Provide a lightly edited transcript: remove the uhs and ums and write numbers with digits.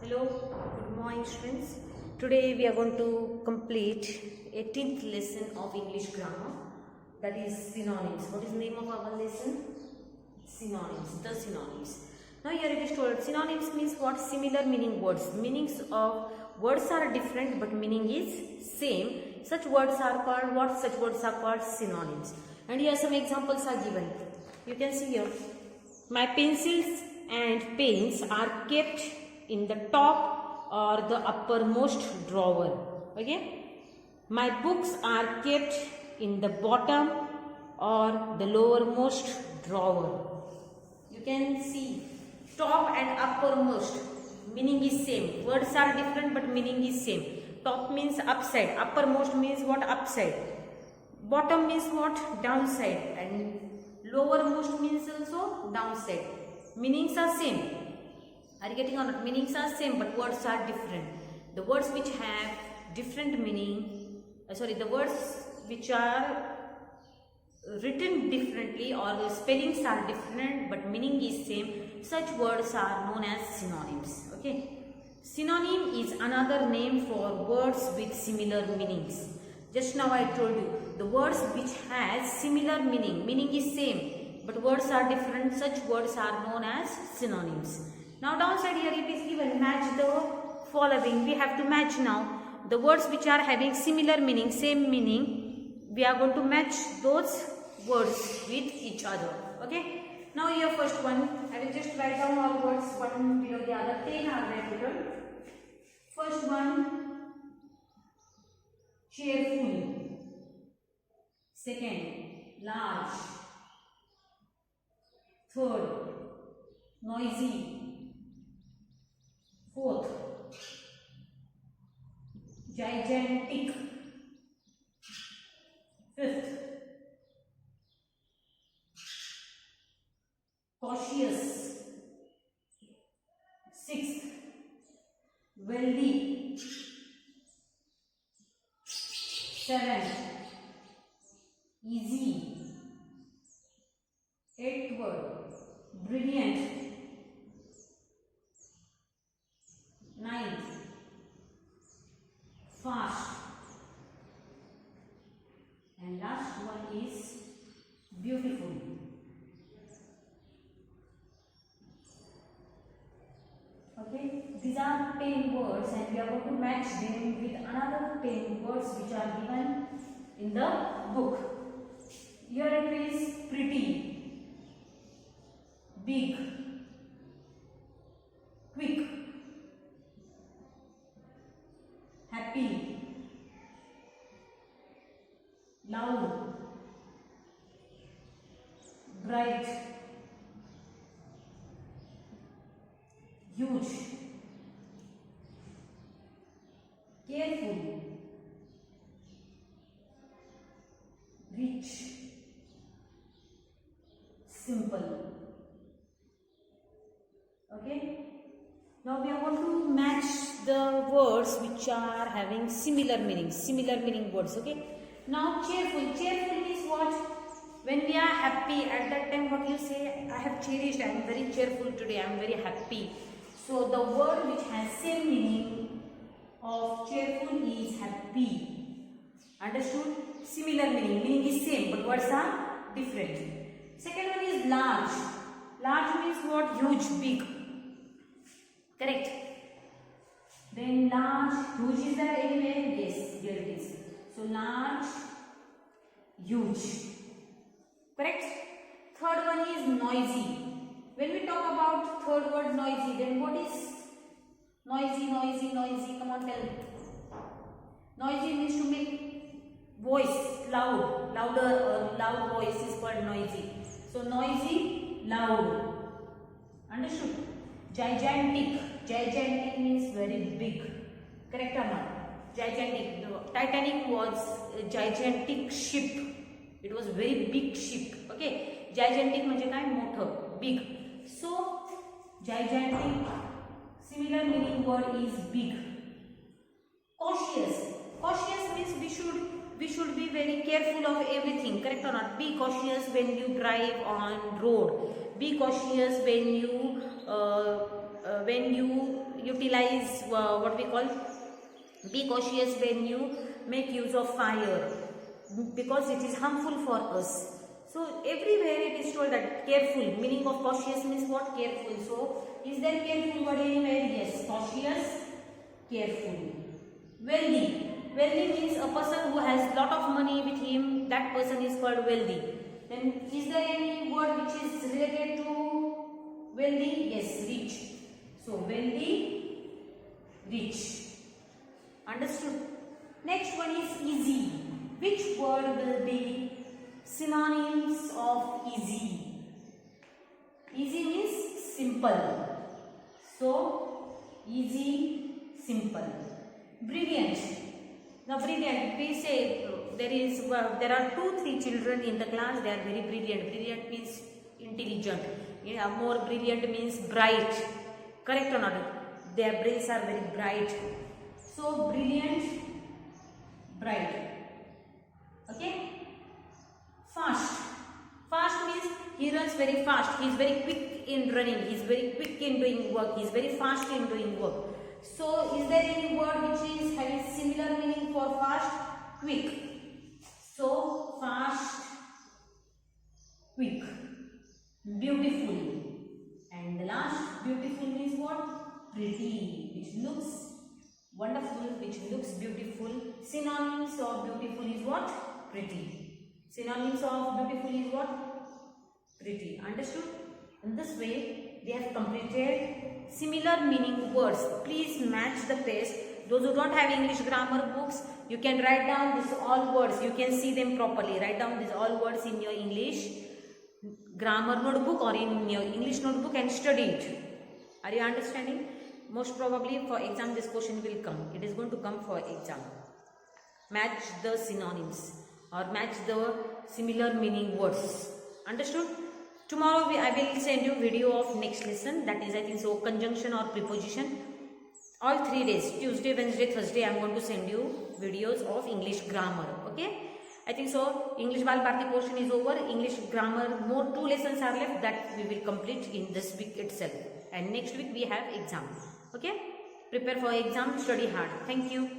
Hello, good morning students. Today we are going to complete 18th lesson of English grammar, that is synonyms. What is the name of our lesson? Synonyms, the synonyms. Now here it is told synonyms means what? Similar meaning words. Meanings of words are different but meaning is same. Such words are called what? Such words are called synonyms. And here some examples are given. You can see here. My pencils and pens are kept in the top or the uppermost drawer. Okay. My books are kept in the bottom or the lowermost drawer. You can see top and uppermost meaning is same. Words are different but meaning is same. Top means upside, uppermost means what? Upside. Bottom means what? Downside, and lowermost means also downside. Meanings are same. Are you getting on it? Meanings are same but words are different. The words which have different meaning, the words which are written differently or the spellings are different but meaning is same, such words are known as synonyms. Okay. Synonym is another name for words with similar meanings. Just now I told you, the words which has similar meaning is same but words are different, such words are known as synonyms. Now downside here it is given, match the following. We have to match now the words which are having similar meaning, same meaning. We are going to match those words with each other. Okay. Now here first one, I will just write down all words one below the other. 10 are there total. First one, cheerful. Second, large. Third, noisy. Fourth, gigantic. Fifth, cautious. Sixth, wealthy. Seventh, easy. Eighth word, brilliant. Ninth, fast. And last one is beautiful. Okay, these are 10 words and we are going to match them with another 10 words which are given in the book. Here it is pretty, big, quick, happy, loud, bright, huge, careful, rich, simple. Okay. Now we are going to match the words which are having similar meaning words. Okay. Now cheerful means what? When we are happy, at that time what you say? I have cherished, I am very cheerful today, I am very happy. So the word which has same meaning of cheerful is happy. Understood? Similar meaning is same but words are different. Second one is large. Large means what? Huge, big. Correct. Then large, huge is there anywhere? Yes, here it is. So large, huge. Correct. Third one is noisy. When we talk about third word noisy, then what is noisy? Come on, tell me. Noisy means to make voice loud, louder or loud voice is called noisy. So noisy, loud. Understood? Gigantic means very big. Correct or not? Gigantic. The Titanic was a gigantic ship. It was very big ship. Okay. Gigantic म्हणजे काय? मोठं, big. So gigantic, similar meaning word is big. Cautious means we should be very careful of everything. Correct or not? Be cautious when you drive on road. Be cautious when you utilize what we call, be cautious when you make use of fire, because it is harmful for us. So everywhere it is told that careful, meaning of cautious means what? Careful. So is there careful word anywhere? Yes, cautious, careful. Wealthy. Wealthy means a person who has lot of money with him, that person is called wealthy. Then is there any word which is related to wealthy? Yes, rich. So wealthy, rich. Understood? Next one is easy. Which word will be synonyms of easy? Easy means simple. So easy, simple. Brilliant. Now brilliant, we say there are 2-3 children in the class, they are very brilliant. Brilliant means intelligent. Yeah, more brilliant means bright. Correct or not? Their brains are very bright. So brilliant, bright. Okay. Fast. Fast means he runs very fast. He is very quick in running. He is very quick in doing work. He is very fast in doing work. So is there any word which is having similar meaning for fast? Quick. So fast, quick. Beautiful. And the last, beautiful means what? Pretty, which looks wonderful, which looks beautiful. Synonyms of beautiful is what? Pretty. Synonyms of beautiful is what? Pretty. Understood? In this way, we have completed similar meaning words. Please match the pace. Those who don't have English grammar books, you can write down these all words. You can see them properly. Write down these all words in your English grammar notebook or in your English notebook and study it. Are you understanding? Most probably for exam this question will come. It is going to come for exam. Match the synonyms or match the similar meaning words. Understood? Tomorrow I will send you video of next lesson, that is I think so conjunction or preposition. All 3 days, Tuesday, Wednesday, Thursday, I am going to send you videos of English grammar. Okay? I think so English Bal Bharti portion is over. English grammar, more 2 lessons are left that we will complete in this week itself. And next week we have exam. Okay? Prepare for exam, study hard. Thank you.